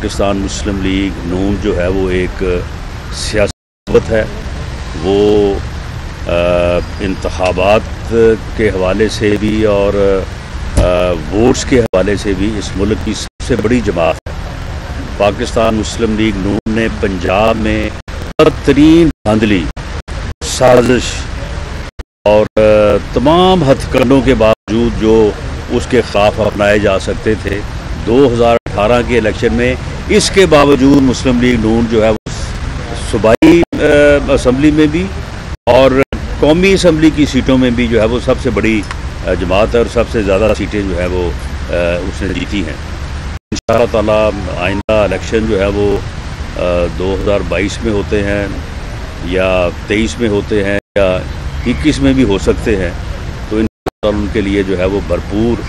पाकिस्तान मुस्लिम league नून जो है वो एक सियासत है। वो इंतखाबात के हवाले से भी और वोट्स के हवाले से भी इस मुल्क की सबसे बड़ी जमात है। पाकिस्तान मुस्लिम लीग नून ने पंजाब में बदतरीन धांधली, साजिश और तमाम हथकंडों के बावजूद जो उसके ख़िलाफ़ अपनाए जा सकते थे 2018 के इलेक्शन में, इसके बावजूद मुस्लिम लीग नून जो है वो सूबाई असम्बली में भी और कौमी असम्बली की सीटों में भी जो है वो सबसे बड़ी जमात है और सबसे ज़्यादा सीटें जो है वो उसने जीती हैं। इंशाअल्लाह ताला आइंदा इलेक्शन जो है वो 2022 में होते हैं या 23 में होते हैं या 21 में भी हो सकते हैं। तो इंशाअल्लाह उनके लिए जो है वो भरपूर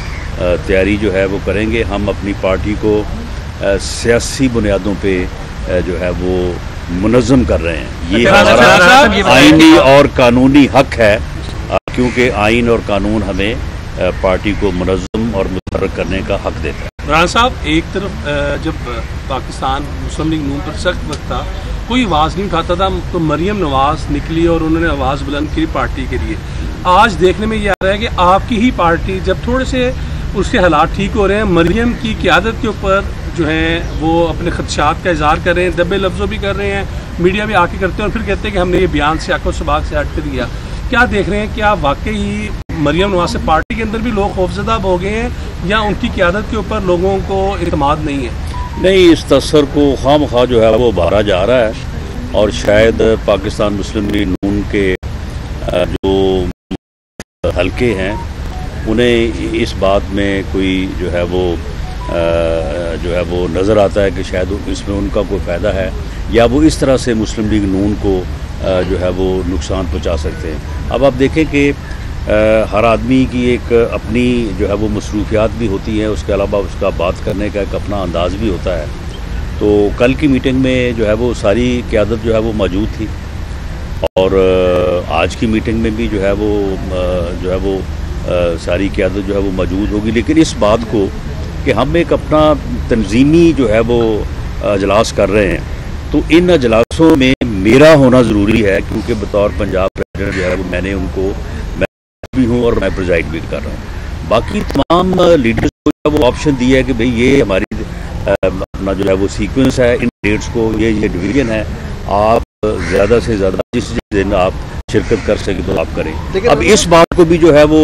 तैयारी जो है वो करेंगे। हम अपनी पार्टी को सियासी बुनियादों पे जो है वो मुनज़्ज़म कर रहे हैं। ये हमारा आईनी और कानूनी हक है, क्योंकि आइन और कानून हमें पार्टी को मुनज़्ज़म और मुतहर्रिक करने का हक देता है। इमरान साहब, एक तरफ जब पाकिस्तान मुस्लिम लीग नून पर सख्त वक्त था, कोई आवाज़ नहीं उठाता था, तो मरियम नवाज़ निकली और उन्होंने आवाज़ बुलंद की पार्टी के लिए। आज देखने में ये आ रहा है कि आपकी ही पार्टी जब थोड़े से उसके हालात ठीक हो रहे हैं, मरियम की क़यादत के ऊपर जो है वो अपने खदशात का इजहार कर रहे हैं, दबे लफ्ज़ों भी कर रहे हैं, मीडिया भी आके करते हैं और फिर कहते हैं कि हमने ये बयान से आको सबाक से हट कर दिया। क्या देख रहे हैं, क्या वाकई मरियम नवाज़ से पार्टी के अंदर भी लोग खौफजदा हो गए हैं या उनकी क़यादत के ऊपर लोगों को इत्मीनान नहीं है? नहीं, इस तसर को खामखा जो है वो बारा जा रहा है और शायद पाकिस्तान मुस्लिम लीग नून के जो हल्के हैं उन्हें इस बात में कोई जो है वो नज़र आता है कि शायद इसमें उनका कोई फ़ायदा है या वो इस तरह से मुस्लिम लीग नून को जो है वो नुकसान पहुंचा सकते हैं। अब आप देखें कि हर आदमी की एक अपनी जो है वो मसरूफियात भी होती हैं, उसके अलावा उसका बात करने का एक अपना अंदाज़ भी होता है। तो कल की मीटिंग में जो है वो सारी क़यादत जो है वो मौजूद थी और आज की मीटिंग में भी जो है वो सारी क़यादत जो है वो मौजूद होगी। लेकिन इस बात को कि हम एक अपना तंजीमी जो है वो अजलास कर रहे हैं, तो इन अजलासों में मेरा होना ज़रूरी है, क्योंकि बतौर पंजाब प्रेसिडेंट जो है वो मैं भी हूँ और मैं प्रेजाइड भी कर रहा हूँ। बाकी तमाम लीडर्स को वो ऑप्शन दिया है कि भाई ये हमारी अपना जो है वो सीक्वेंस है, इन डेट्स को ये डिवीजन है, आप ज़्यादा से ज़्यादा जिस दिन आप शिरकत कर सकें तो आप करें। अब इस बात को भी जो है वो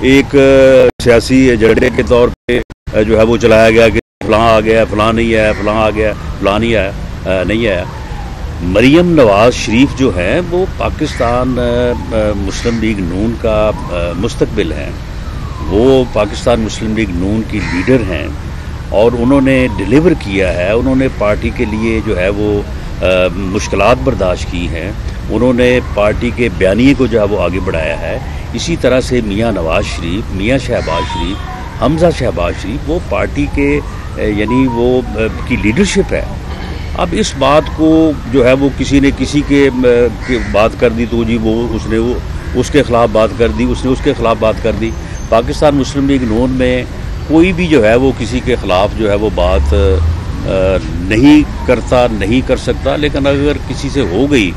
एक सियासी एजेंडे के तौर पे जो है वो चलाया गया कि फलां आ गया, फलां नहीं आया, फलां आ गया, फलां नहीं आया। मरियम नवाज़ शरीफ जो है वो पाकिस्तान मुस्लिम लीग नून का मुस्तकबिल हैं, वो पाकिस्तान मुस्लिम लीग नून की लीडर हैं और उन्होंने डिलीवर किया है। उन्होंने पार्टी के लिए जो है वो मुश्किलात बर्दाश्त की हैं, उन्होंने पार्टी के बयानिए को जो है वो आगे बढ़ाया है। इसी तरह से मियाँ नवाज़ शरीफ, मियाँ शहबाज शरीफ, हमज़ा शहबाज शरीफ, वो पार्टी के यानी वो की लीडरशिप है। अब इस बात को जो है वो किसी ने किसी के बात कर दी तो जी वो उसके ख़िलाफ़ बात कर दी, उसने उसके ख़िलाफ़ बात कर दी। पाकिस्तान मुस्लिम लीग नून में कोई भी जो है वो किसी के ख़िलाफ़ जो है वो बात नहीं करता, नहीं कर सकता, लेकिन अगर किसी से हो गई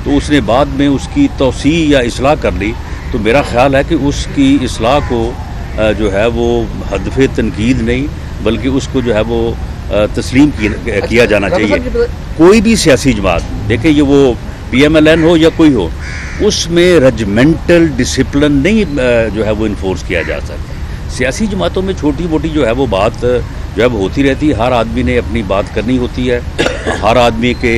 तो उसने बाद में उसकी तौसी या इस्लाह कर ली, तो मेरा ख़्याल है कि उसकी इस्लाह को जो है वो हदफ़े तनकीद नहीं बल्कि उसको जो है वो तस्लीम किया जाना चाहिए। कोई भी सियासी जमात देखें, ये वो PMLN हो या कोई हो, उसमें रेजिमेंटल डिसिप्लिन नहीं जो है वो इन्फोर्स किया जा सकता। सियासी जमातों में छोटी मोटी जो है वो बात जो है वो होती रहती है, हर आदमी ने अपनी बात करनी होती है, हर आदमी के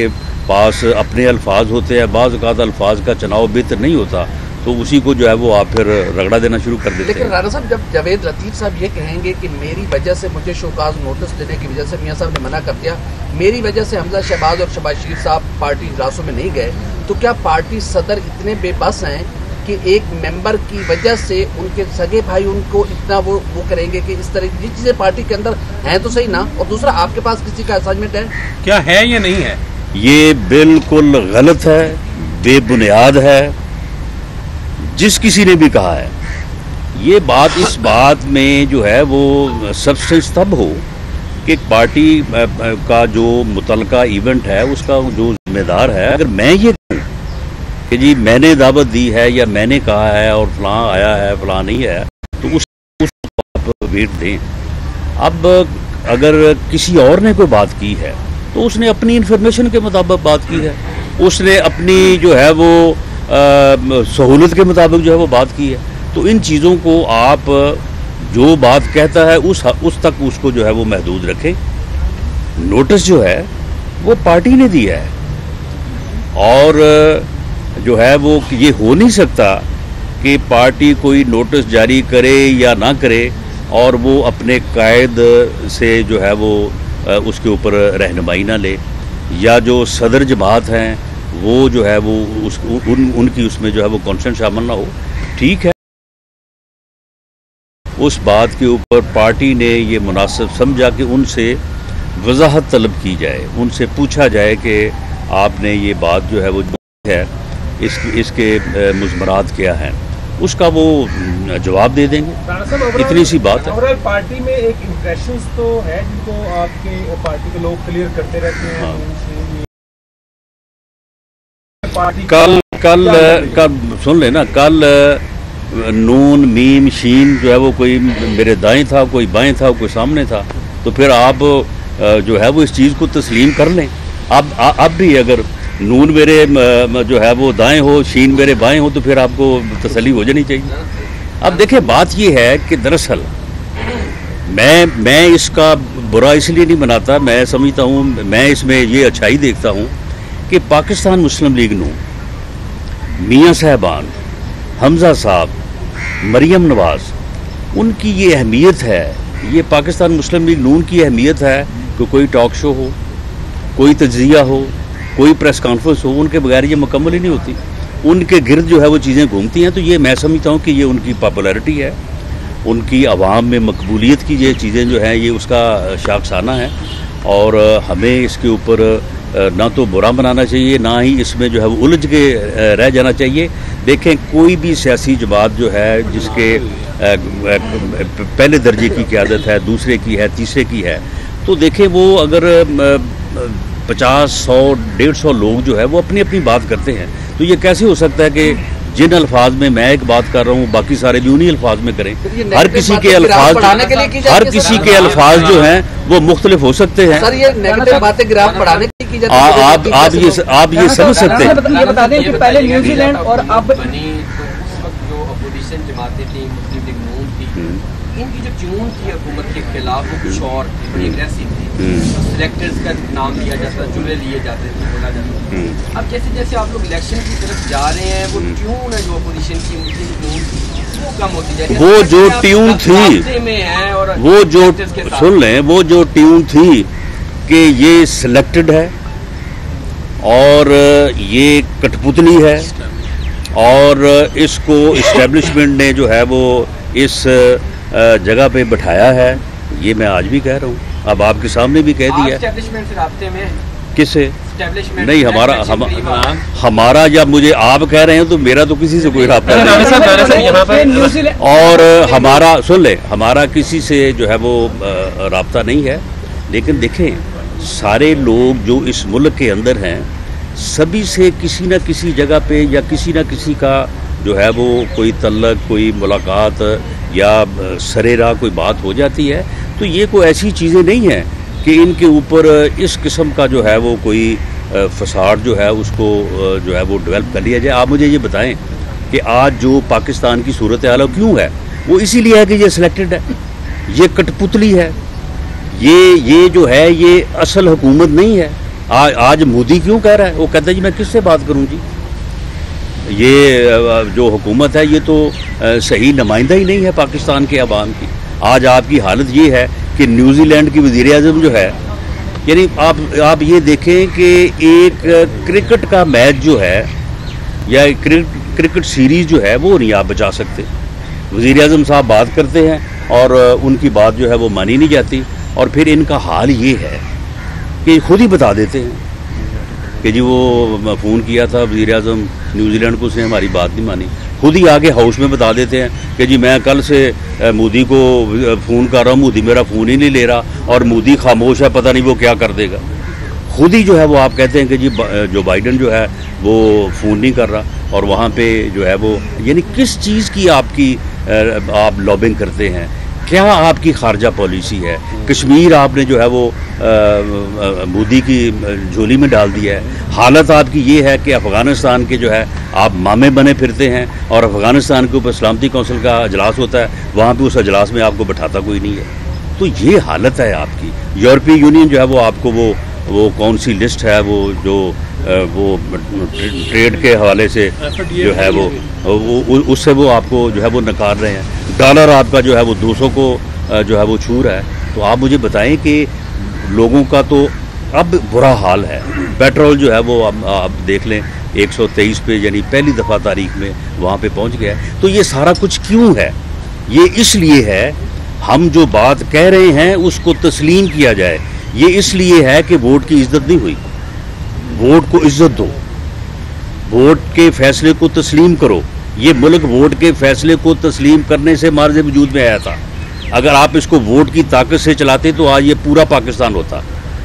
पास अपने अल्फाज होते हैं, बाज़ औक़ात अल्फाज का चुनाव बेहतर नहीं होता, तो उसी को जो है वो आप फिर रगड़ा देना शुरू कर देते हैं। लेकिन राना साहब, जब जावेद लतीफ़ साहब ये कहेंगे कि मेरी वजह से मुझे शोकाज नोटिस देने की वजह से मियाँ साहब ने मना कर दिया, मेरी वजह से हमजा शहबाज और शहबाज शरीफ साहब पार्टी इजलासों में नहीं गए, तो क्या पार्टी सदर इतने बेबस हैं कि एक मेंबर की वजह से उनके सगे भाई उनको इतना वो करेंगे कि इस तरह की चीज़ें पार्टी के अंदर हैं तो सही ना? और दूसरा, आपके पास किसी का असाइनमेंट है? क्या है या नहीं है? ये बिल्कुल गलत है, बेबुनियाद है। जिस किसी ने भी कहा है ये बात, इस बात में जो है वो सब्सटेंस तब हो कि पार्टी का जो मुतलका इवेंट है उसका जो जिम्मेदार है, अगर मैं ये कहूँ कि जी मैंने दावत दी है या मैंने कहा है और फलां आया है फलां नहीं है, तो उसको आप वेट दें। अब अगर किसी और ने कोई बात की है तो उसने अपनी इन्फॉर्मेशन के मुताबिक बात की है, उसने अपनी जो है वो सहूलत के मुताबिक जो है वो बात की है। तो इन चीज़ों को आप जो बात कहता है उस तक उसको जो है वो महदूद रखें। नोटिस जो है वो पार्टी ने दिया है और जो है वो ये हो नहीं सकता कि पार्टी कोई नोटिस जारी करे या ना करे और वो अपने कायद से जो है वो उसके ऊपर रहनुमाई ना ले, या जो सदर जमात हैं वो जो है वो उनकी उसमें जो है वो कॉन्सेंट शामिल ना हो। ठीक है, उस बात के ऊपर पार्टी ने ये मुनासिब समझा कि उनसे वजाहत तलब की जाए, उनसे पूछा जाए कि आपने ये बात जो है वो है इसके मुज़मरात क्या हैं, उसका वो जवाब दे देंगे। इतनी सी बात है। ओवरऑल पार्टी में एक इम्प्रेशंस तो है जिनको आपके पार्टी के लोग क्लियर करते रहते हैं। हाँ। कल सुन लेना, कल नून मीम शीन जो है वो कोई मेरे दाएं था, कोई बाएं था, कोई सामने था, तो फिर आप जो है वो इस चीज़ को तस्लीम कर लें। अब भी अगर नून मेरे जो है वो दाएं हो, शीन मेरे बाएं हो, तो फिर आपको तसल्ली हो जानी चाहिए। अब देखिए बात ये है कि दरअसल मैं इसका बुरा इसलिए नहीं बनाता, मैं समझता हूँ, मैं इसमें ये अच्छाई देखता हूँ कि पाकिस्तान मुस्लिम लीग नून, मियाँ साहबान, हमजा साहब, मरियम नवाज़, उनकी ये अहमियत है, ये पाकिस्तान मुस्लिम लीग नून की अहमियत है कि कोई टॉक शो हो, कोई तज्जिया हो, कोई प्रेस कॉन्फ्रेंस हो, उनके बगैर ये मुकम्मल ही नहीं होती। उनके गिर्द जो है वो चीज़ें घूमती हैं। तो ये मैं समझता हूँ कि ये उनकी पॉपुलैरिटी है, उनकी आवाम में मकबूलियत की ये चीज़ें जो हैं ये उसका शाखसाना है, और हमें इसके ऊपर ना तो बुरा बनाना चाहिए, ना ही इसमें जो है वो उलझ के रह जाना चाहिए। देखें, कोई भी सियासी जमात जो है जिसके पहले दर्जे की क़यादत है, दूसरे की है, तीसरे की है, तो देखें वो अगर 50, 100, 150 लोग जो है वो अपनी अपनी बात करते हैं, तो ये कैसे हो सकता है कि जिन अल्फाज में मैं एक बात कर रहा हूँ बाकी सारे भी उन्हीं अल्फाज में करें। हर किसी के अल्फाज जो हैं वो मुख्तलिफ हो सकते हैं। सर, ये नेगेटिव बातें ग्राफ बढ़ाने की जाती है। आप ये समझ सकते हैं। ये बता दें कि पहले न्यूजीलैंड और अब जो अपोजिशन जमातें थी, मुस्लिम लीग नून थी, इनकी जो ट्यून थी हुकूमत के खिलाफ वो कुछ और थी, बड़ी एग्रेसिव थी। सिलेक्टर्स का नाम लिया जाता, चुने लिए जाते थे, बोला जाता था। अब जैसे जैसे आप लोग इलेक्शन की तरफ जा रहे हैं, वो ट्यून है जो अपोजिशन की मुस्लिम नून वो कम होती जाए। वो जो ट्यून थी में है, और वो जो सुन लें, वो जो ट्यून थी कि ये सिलेक्टेड है और ये कठपुतली है और इसको इस्टेब्लिशमेंट ने जो है वो इस जगह पे बिठाया है, ये मैं आज भी कह रहा हूँ। अब आपके सामने भी कह दिया। एस्टेब्लिशमेंट से राब्ते में किससे? नहीं, हमारा जब मुझे आप कह रहे हैं तो मेरा तो किसी से कोई राब्ता नहीं, और हमारा सुन ले, हमारा किसी से जो है वो राब्ता नहीं है। लेकिन देखें, सारे लोग जो इस मुल्क के अंदर हैं, सभी से किसी न किसी जगह पे या किसी न किसी का जो है वो कोई तल्लक, कोई मुलाकात या सरेरा कोई बात हो जाती है। तो ये कोई ऐसी चीज़ें नहीं हैं कि इनके ऊपर इस किस्म का जो है वो कोई फसाद जो है उसको जो है वो डेवलप कर लिया जाए। आप मुझे ये बताएं कि आज जो पाकिस्तान की सूरत हाल क्यों है, वो इसीलिए है कि ये सिलेक्टेड है, ये कठपुतली है, ये जो है ये असल हुकूमत नहीं है। आज मोदी क्यों कह रहा है, वो कहता है जी मैं किससे बात करूं जी, ये जो हुकूमत है ये तो सही नुमाइंदा ही नहीं है पाकिस्तान के अवाम की। आज आपकी हालत ये है कि न्यूजीलैंड की वज़ीर-ए-आज़म जो है, यानी आप ये देखें कि एक क्रिकेट का मैच जो है या क्रिकेट सीरीज़ जो है वो नहीं आप बचा सकते। वज़ीर-ए-आज़म साहब बात करते हैं और उनकी बात जो है वो मानी नहीं जाती, और फिर इनका हाल ये है कि खुद ही बता देते हैं कि जी वो फ़ोन किया था वज़ीर-ए-आज़म न्यूजीलैंड को, उसने हमारी बात नहीं मानी। खुद ही आगे हाउस में बता देते हैं कि जी मैं कल से मोदी को फ़ोन कर रहा हूँ, मोदी मेरा फ़ोन ही नहीं ले रहा और मोदी खामोश है, पता नहीं वो क्या कर देगा। खुद ही जो है वो आप कहते हैं कि जी जो बाइडन जो है वो फ़ोन नहीं कर रहा और वहाँ पे जो है वो, यानी किस चीज़ की आपकी आप लॉबिंग करते हैं, क्या आपकी खारजा पॉलिसी है। कश्मीर आपने जो है वो मोदी की झोली में डाल दिया है। हालत आपकी ये है कि अफ़गानिस्तान के जो है आप मामे बने फिरते हैं और अफ़गानिस्तान के ऊपर सलामती कौंसिल का अजलास होता है, वहाँ पे उस अजलास में आपको बैठाता कोई नहीं है। तो ये हालत है आपकी। यूरोपीय यूनियन जो है वो आपको वो कौन सी लिस्ट है वो जो वो ट्रेड के हवाले से जो है वो उससे वो आपको जो है वो नकार रहे हैं। डॉलर आपका जो है वो 200 को जो है वो छू रहा है। तो आप मुझे बताएं कि लोगों का तो अब बुरा हाल है। पेट्रोल जो है वो आप देख लें 123 पे, यानी पहली दफ़ा तारीख में वहाँ पे पहुँच गया है। तो ये सारा कुछ क्यों है? ये इसलिए है, हम जो बात कह रहे हैं उसको तस्लीम किया जाए। ये इसलिए है कि वोट की इज्जत नहीं हुई। वोट को इज्जत दो, वोट के फैसले को तस्लीम करो। ये मुल्क वोट के फैसले को तस्लीम करने से मार्ज वजूद में आया था। अगर आप इसको वोट की ताकत से चलाते तो आज ये पूरा पाकिस्तान होता।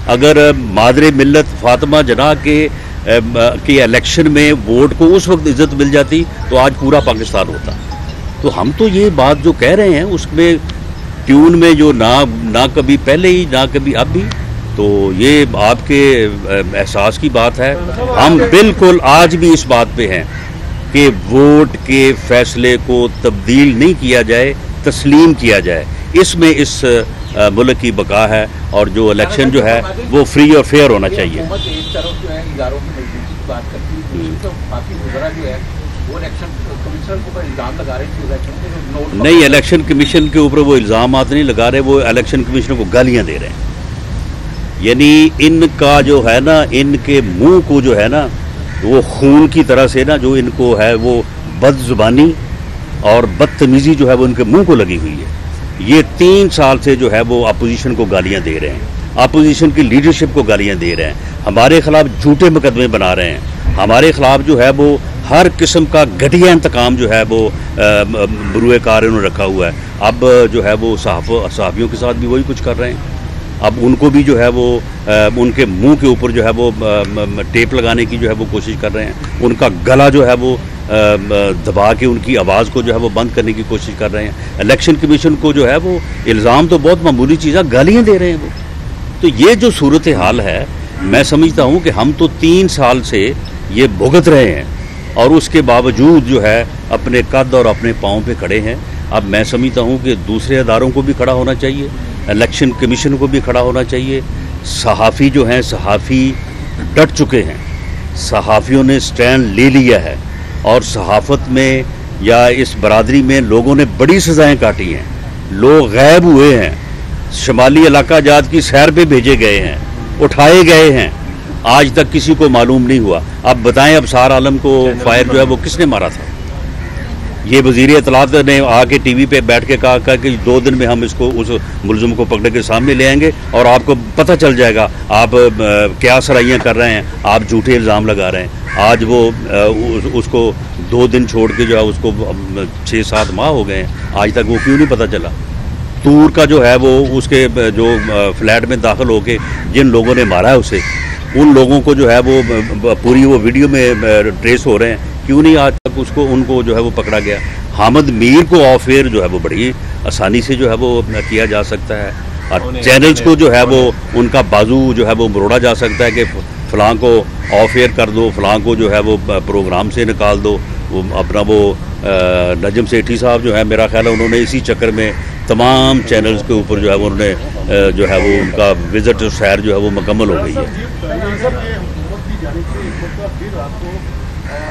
अगर मादरे मिल्लत फातिमा जना के इलेक्शन में वोट को उस वक्त इज्जत मिल जाती तो आज पूरा पाकिस्तान होता। तो हम तो ये बात जो कह रहे हैं उसमें ट्यून में जो ना कभी पहले ही ना कभी अब भी, तो ये आपके एहसास की बात है। हम बिल्कुल आज भी इस बात पे हैं कि वोट के फैसले को तब्दील नहीं किया जाए, तस्लीम किया जाए। इसमें इस मुल्क की बका है और जो इलेक्शन जो है वो फ्री और फेयर होना चाहिए। नहीं, इलेक्शन कमीशन के ऊपर वो इल्ज़ामात नहीं लगा रहे, वो इलेक्शन कमीशन को गालियां दे रहे हैं। यानी इनका जो है ना, इनके मुंह को जो है ना वो खून की तरह से ना जो इनको है वो बदजुबानी और बदतमीज़ी जो है वो इनके मुंह को लगी हुई है। ये 3 साल से जो है वो अपोजिशन को गालियां दे रहे हैं, अपोजिशन की लीडरशिप को गालियां दे रहे हैं, हमारे खिलाफ झूठे मुकदमे बना रहे हैं, हमारे खिलाफ जो है वो हर किस्म का घटिया इंतकाम जो है वो बरूए कार इन्होंने रखा हुआ है। अब जो है वो सहाफ़ियों के साथ भी वही कुछ कर रहे हैं। अब उनको भी जो है वो उनके मुंह के ऊपर जो है वो टेप लगाने की जो है वो कोशिश कर रहे हैं। उनका गला जो है वो दबा के उनकी आवाज़ को जो है वो बंद करने की कोशिश कर रहे हैं। इलेक्शन कमीशन को जो है वो इल्ज़ाम तो बहुत मामूली चीज़ है, गालियाँ दे रहे हैं वो। तो ये जो सूरत हाल है, मैं समझता हूँ कि हम तो 3 साल से ये भुगत रहे हैं और उसके बावजूद जो है अपने कद और अपने पाँव पे खड़े हैं। अब मैं समझता हूँ कि दूसरे अदारों को भी खड़ा होना चाहिए, इलेक्शन कमीशन को भी खड़ा होना चाहिए। सहाफ़ी जो हैं, सहाफ़ी डट चुके हैं, सहाफ़ियों ने स्टैंड ले लिया है और सहाफ़त में या इस बरादरी में लोगों ने बड़ी सज़ाएं काटी हैं। लोग गायब हुए हैं, शुमाली इलाका जात की सैर पे भेजे गए हैं, उठाए गए हैं, आज तक किसी को मालूम नहीं हुआ। अब बताएं अबसार आलम को फायर जो है वो किसने मारा था? ये वज़ीर इत्तलात ने आके टीवी पे बैठ के कहा कि 2 दिन में हम इसको उस मुलज़िम को पकड़ के सामने ले आएंगे और आपको पता चल जाएगा आप क्या सराइयाँ कर रहे हैं, आप झूठे इल्ज़ाम लगा रहे हैं। आज वो उसको 2 दिन छोड़ के जो है उसको 6-7 माह हो गए हैं, आज तक वो क्यों नहीं पता चला? तूर का जो है वो उसके जो फ्लैट में दाखिल होके जिन लोगों ने मारा है उसे, उन लोगों को जो है वो पूरी वो वीडियो में ट्रेस हो रहे हैं, क्यों नहीं आज तक उसको उनको जो है वो पकड़ा गया? हामिद मीर को ऑफ एयर जो है वो बड़ी आसानी से जो है वो किया जा सकता है और चैनल्स को जो है वो उनका बाजू जो है वो मरोड़ा जा सकता है कि फ़लाँ को ऑफ एयर कर दो, फ़लाँ को जो है वो प्रोग्राम से निकाल दो। वो अपना वो नजम सेठी साहब जो है, मेरा ख्याल है उन्होंने इसी चक्कर में तमाम चैनल्स के ऊपर जो है वो उन्होंने जो है वो उनका विज़िट और सैर जो है वो मुकम्मल हो गई है।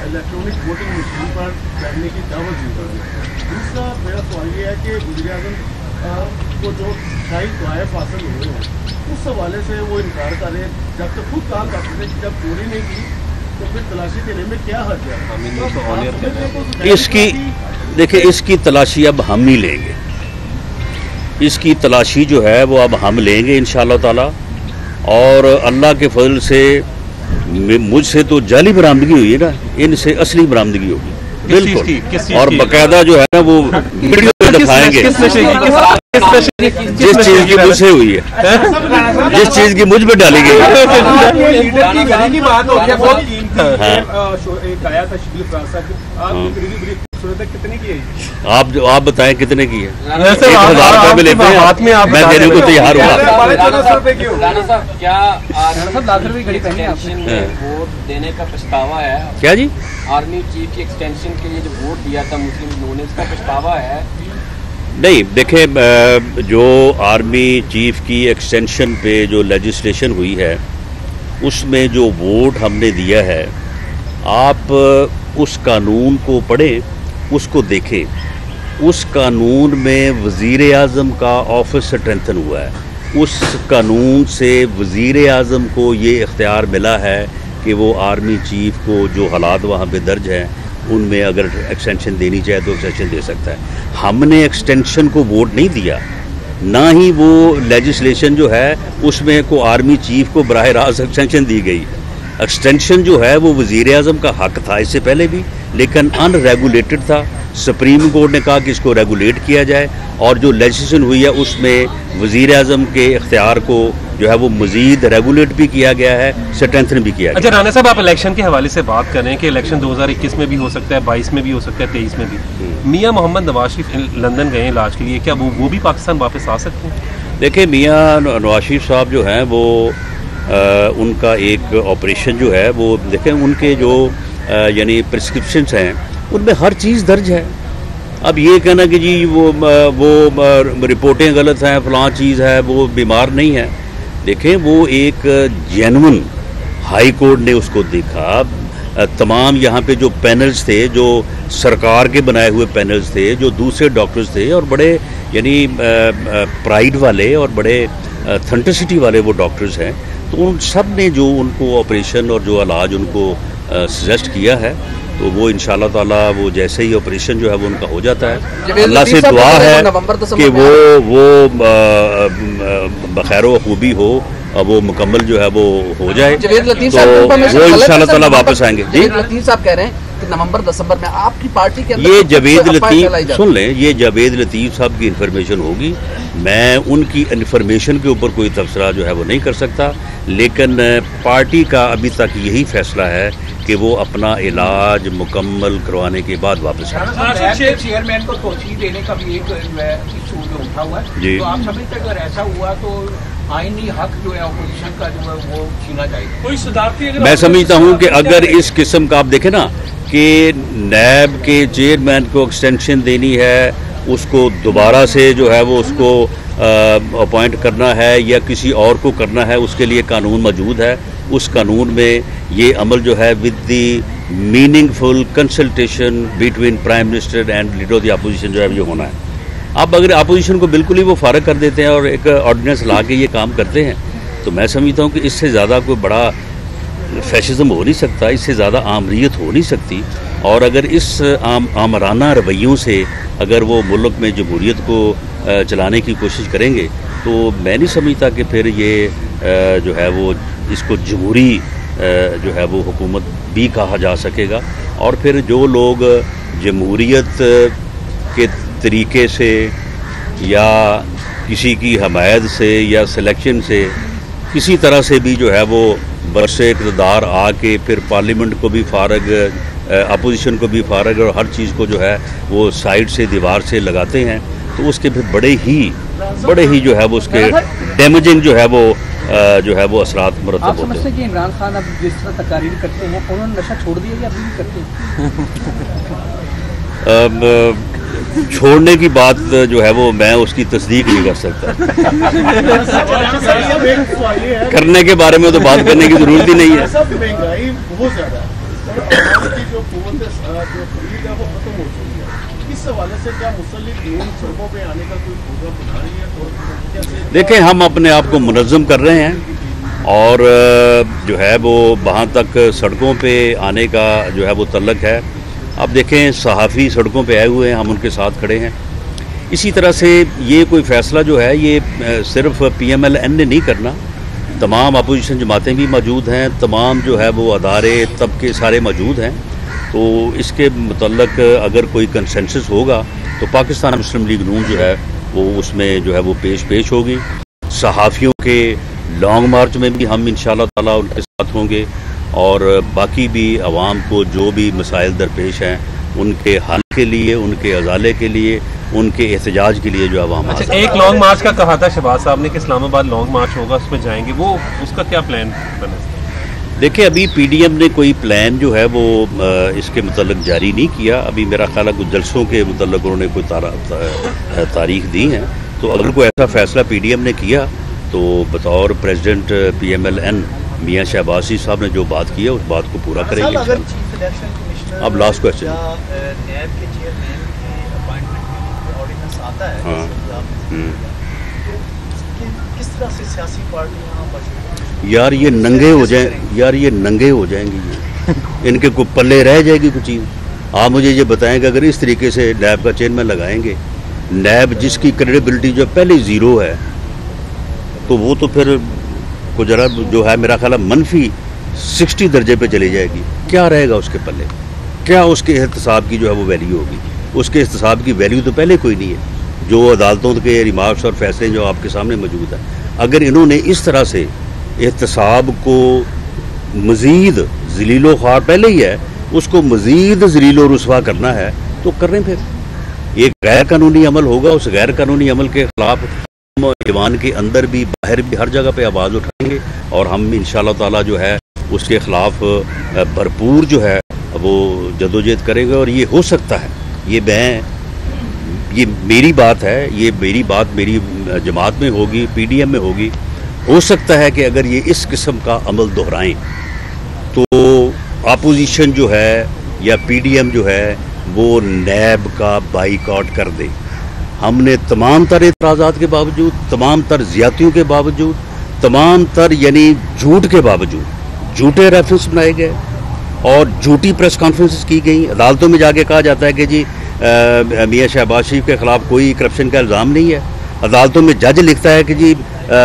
इलेक्ट्रॉनिक वोटिंग मशीन पर करने की दावत दी गई है। दूसरा मेरा सवाल ये है कि वज़ीर-ए-आज़म को जो शाही तोहफ़े हासिल हुए हैं उस हवाले से वो इनकार कर रहे हैं, जब तक खुद काम करते थे कि जब चोरी नहीं की तो फिर तलाशी देने में क्या हर्ज है? इसकी देखिए, इसकी तलाशी अब हम ही लेंगे। इसकी तलाशी जो है वो अब हम लेंगे इंशाअल्लाह ताला, और अल्लाह के फजल से मुझसे तो जाली बरामदगी हुई है ना, इनसे असली बरामदगी होगी। बिल्कुल, और बाकायदा जो है ना वो वीडियो में दिखाएंगे जिस चीज की मुझसे हुई है, जिस चीज की मुझ पे डाली गई है। कितने की है? आप बताएं कितने की है? 1000 रुपए में लेते हैं, मैं देने को तैयार हूँ। क्या वोट देने का पछतावा है? क्या जी? आर्मी चीफ की एक्सटेंशन के लिए जो वोट दिया था मुस्लिम लीग ने, इसका पछतावा है? नहीं, देखें, जो आर्मी चीफ की एक्सटेंशन पे जो लेजिस्लेशन हुई है उसमें जो वोट हमने दिया है, आप उस कानून को पढ़ें, उसको देखें। उस कानून में वज़ीर आज़म का ऑफिस स्ट्रेंथन हुआ है। उस कानून से वज़ीर आज़म को ये इख्तियार मिला है कि वो आर्मी चीफ को जो हालात वहाँ पे दर्ज हैं उनमें अगर एक्सटेंशन देनी चाहे तो एक्सटेंशन दे सकता है। हमने एक्सटेंशन को वोट नहीं दिया, ना ही वो लेजिस्लेशन जो है उसमें को आर्मी चीफ को बराह रास्त एक्सटेंशन दी गई। एक्सटेंशन जो है वो वज़ीर आज़म का हक था इससे पहले भी, लेकिन अनरेगुलेटेड था। सुप्रीम कोर्ट ने कहा कि इसको रेगुलेट किया जाए, और जो लेजिस्लेशन हुई है उसमें वज़ीर आज़म के इख्तियार को जो है वो मज़ीद रेगुलेट भी किया गया है, स्ट्रेंथन भी किया गया। अच्छा राना साहब, आप इलेक्शन के हवाले से बात कर रहे हैं कि इलेक्शन 2021 में भी हो सकता है, 22 में भी हो सकता है, 23 में भी। मियाँ मोहम्मद नवाज शरीफ लंदन गए इलाज के लिए, क्या वो भी पाकिस्तान वापस आ सकते हैं? देखिए, मियाँ नवाज शरीफ साहब जो हैं वो उनका एक ऑपरेशन जो है वो देखें, उनके जो यानी प्रिस्क्रिप्शंस हैं उनमें हर चीज़ दर्ज है। अब ये कहना कि जी वो रिपोर्टें गलत हैं, फलां चीज़ है, वो बीमार नहीं है। देखें, वो एक जेन्युइन हाई कोर्ट ने उसको देखा। तमाम यहाँ पे जो पैनल्स थे, जो सरकार के बनाए हुए पैनल्स थे, जो दूसरे डॉक्टर्स थे और बड़े यानी प्राइड वाले और बड़े ऑथेंटिसिटी वाले वो डॉक्टर्स हैं, तो उन सब ने जो उनको ऑपरेशन और जो इलाज उनको सजेस्ट किया है, तो वो इंशाल्लाह ताला वो जैसे ही ऑपरेशन जो है वो उनका हो जाता है। अल्लाह से दुआ है कि वो बखैर व खूबी हो, वो मुकम्मल जो है वो हो जाए, तो वो इंशाल्लाह ताला वापस आएंगे। जी, लतीफ़ साहब कह रहे हैं कि नवंबर दिसंबर में आपकी पार्टी के अंदर ये जवेद लतीफ़, सुन लें, ये जवेद लतीफ़ साहब की इन्फॉर्मेशन होगी। मैं उनकी इन्फॉर्मेशन के ऊपर कोई तबसरा जो है वो नहीं कर सकता, लेकिन पार्टी का अभी तक यही फैसला है कि वो अपना इलाज मुकम्मल करवाने के बाद वापस आए। चेयरमैन को तोसी देने का भी एक इशू जो उठा हुआ है, जी, तो आप समझते अगर ऐसा हुआ तो आईनी हक जो है अपोजिशन का जो है वो छीना जाएगा? कोई सुधारती, मैं समझता हूँ कि अगर इस किस्म का आप देखें ना कि नैब के चेयरमैन को एक्सटेंशन देनी है, उसको दोबारा से जो है वो उसको अपॉइंट करना है या किसी और को करना है, उसके लिए कानून मौजूद है। उस कानून में ये अमल जो है with the meaningful consultation between prime minister and leader of the opposition जो है ये होना है। आप अगर अपोजिशन को बिल्कुल ही वो फारग कर देते हैं और एक ऑर्डिनेंस ला के ये काम करते हैं, तो मैं समझता हूँ कि इससे ज़्यादा कोई बड़ा फैशिज्म हो नहीं सकता, इससे ज़्यादा आमरीत हो नहीं सकती। और अगर इस आमराना रवैयों से अगर वो मुल्क में जमहूरियत को चलाने की कोशिश करेंगे, तो मैं नहीं समझता कि फिर ये जो है वो इसको जमहूरी जो है वो हुकूमत भी कहा जा सकेगा। और फिर जो लोग जमहूरियत के तरीके से या किसी की हमायत से या सिलेक्शन से किसी तरह से भी जो है वो बरसे इक़्तिदार आके फिर पार्लियामेंट को भी फारग, अपोजिशन को भी फारग और हर चीज़ को जो है वो साइड से दीवार से लगाते हैं, तो उसके फिर बड़े ही जो है वो उसके डैमेजिंग जो है वो असरात मरतब होते हैं। आप समझते हैं कि इमरान खान अब जिस तरह तकारीर करते हैं उन्होंने नशा छोड़ दिया या अभी भी करते हैं? छोड़ने की बात जो है वो मैं उसकी तस्दीक नहीं कर सकता। करने के बारे में तो बात करने की जरूरत ही नहीं है। महंगाई बहुत ज्यादा है, जो इस हवाले से क्या मुसल्लिम सड़कों पे आने का कोई प्रोग्राम बना रही है? देखें, हम अपने आप को मुनज़्ज़म कर रहे हैं और जो है वो वहाँ तक सड़कों पे आने का जो है वो तल्लक है। अब देखें, सहाफ़ी सड़कों पे आए हुए हैं, हम उनके साथ खड़े हैं। इसी तरह से ये कोई फ़ैसला जो है ये सिर्फ PMLN ने नहीं करना, तमाम अपोजिशन जमातें भी मौजूद हैं, तमाम जो है वो अदारे तबके सारे मौजूद हैं। तो इसके मतलब अगर कोई कंसेंसस होगा तो पाकिस्तान मुस्लिम लीग नून जो है वो उसमें जो है वो पेश होगी। सहाफ़ियों के लॉन्ग मार्च में भी हम इंशाअल्लाह ताला उनके साथ होंगे और बाकी भी आवाम को जो भी मसाइल दरपेश हैं उनके हल के लिए, उनके अजाले के लिए, उनके एहतजाज के लिए जो आवाम। अच्छा, एक लॉन्ग मार्च का कहा था शहबाज साहब ने कि इस्लामाबाद लॉन्ग मार्च होगा, उसमें जाएंगे, वो उसका क्या प्लान बना? देखिए, अभी पीडीएम ने कोई प्लान जो है वो इसके मतलब जारी नहीं किया। अभी मेरा ख्याल है कुछ जलसों के मतलब उन्होंने कोई तारीख दी है। तो अगर कोई ऐसा फैसला पीडीएम ने किया तो बतौर प्रेसिडेंट PMLN मियाँ शहबाज साहब ने जो बात की है उस बात को पूरा करेंगे। अब लास्ट क्वेश्चन, हाँ, किस तरह से सियासी पार्टियां यार ये नंगे हो जाए, यार ये नंगे हो जाएंगी, ये इनके को पल्ले रह जाएगी कुछ चीज़। आप मुझे ये बताएं कि अगर इस तरीके से नैब का चेयरमैन लगाएंगे, नैब जिसकी क्रेडिबिलिटी जो पहले ज़ीरो है, तो वो तो फिर को जरा जो है मेरा ख्याल मनफी 60 दर्जे पे चली जाएगी। क्या रहेगा उसके पल्ले? क्या उसके एहतसाब की जो है वो वैल्यू होगी? उसके एहतसाब की वैल्यू तो पहले कोई नहीं है। जो अदालतों के रिमार्क्स और फैसले जो आपके सामने मौजूद है, अगर इन्होंने इस तरह से एहतसाब को मज़ीद ज़लीलो ख्वार पहले ही है, उसको मज़ीद ज़लीलो रुस्वा करना है तो करें। फिर एक गैर कानूनी अमल होगा, उस गैर कानूनी अमल के ख़िलाफ़ हम ईवान के अंदर भी बाहर भी हर जगह पे आवाज़ उठाएंगे और हम इंशाअल्लाह ताला जो है उसके ख़िलाफ़ भरपूर जो है वो जदोजहद करेंगे। और ये हो सकता है, ये मेरी बात है, ये मेरी बात मेरी जमात में होगी, पीडीएम में होगी। हो सकता है कि अगर ये इस किस्म का अमल दोहराएं तो अपोजिशन जो है या पीडीएम जो है वो नैब का बाइकआउट कर दे। हमने तमाम तर एतराज़ात के बावजूद, तमाम तर ज़्यादतियों के बावजूद, तमाम तर यानी झूठ के बावजूद, झूठे रेफरेंस बनाए गए और झूठी प्रेस कॉन्फ्रेंसेस की गई। अदालतों में जाके कहा जाता है कि जी मियाँ शहबाज शरीफ के ख़िलाफ़ कोई करप्शन का इल्ज़ाम नहीं है। अदालतों में जज लिखता है कि जी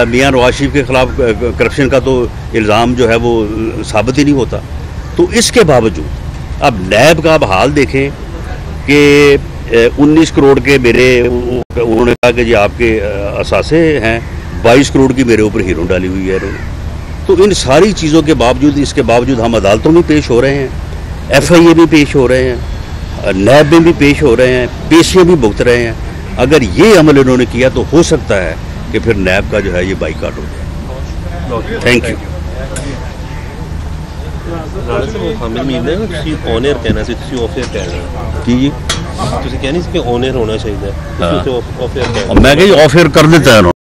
मियाँ नवाज शरीफ के ख़िलाफ़ करप्शन का तो इल्ज़ाम जो है वो साबित ही नहीं होता। तो इसके बावजूद अब नैब का आप हाल देखें कि 19 करोड़ के मेरे, उन्होंने कहा कि जी आपके असासे हैं, 22 करोड़ की मेरे ऊपर हीरों डाली हुई है इन्होंने। तो इन सारी चीज़ों के बावजूद, इसके बावजूद हम अदालतों में पेश हो रहे हैं, FIA में पेश हो रहे हैं, नैब में भी पेश हो रहे हैं, पेशियाँ भी भुगत रहे हैं। अगर ये अमल इन्होंने किया तो हो सकता है कि फिर नैब का जो है ये बाइकआउट हो जाए। Thank you. ਤੁਸੀਂ ਕਹਿੰਦੇ ਸੀ ਕਿ ਔਨ 에ਅਰ ਹੋਣਾ ਚਾਹੀਦਾ, मैं ऑफ एयर कर देता है।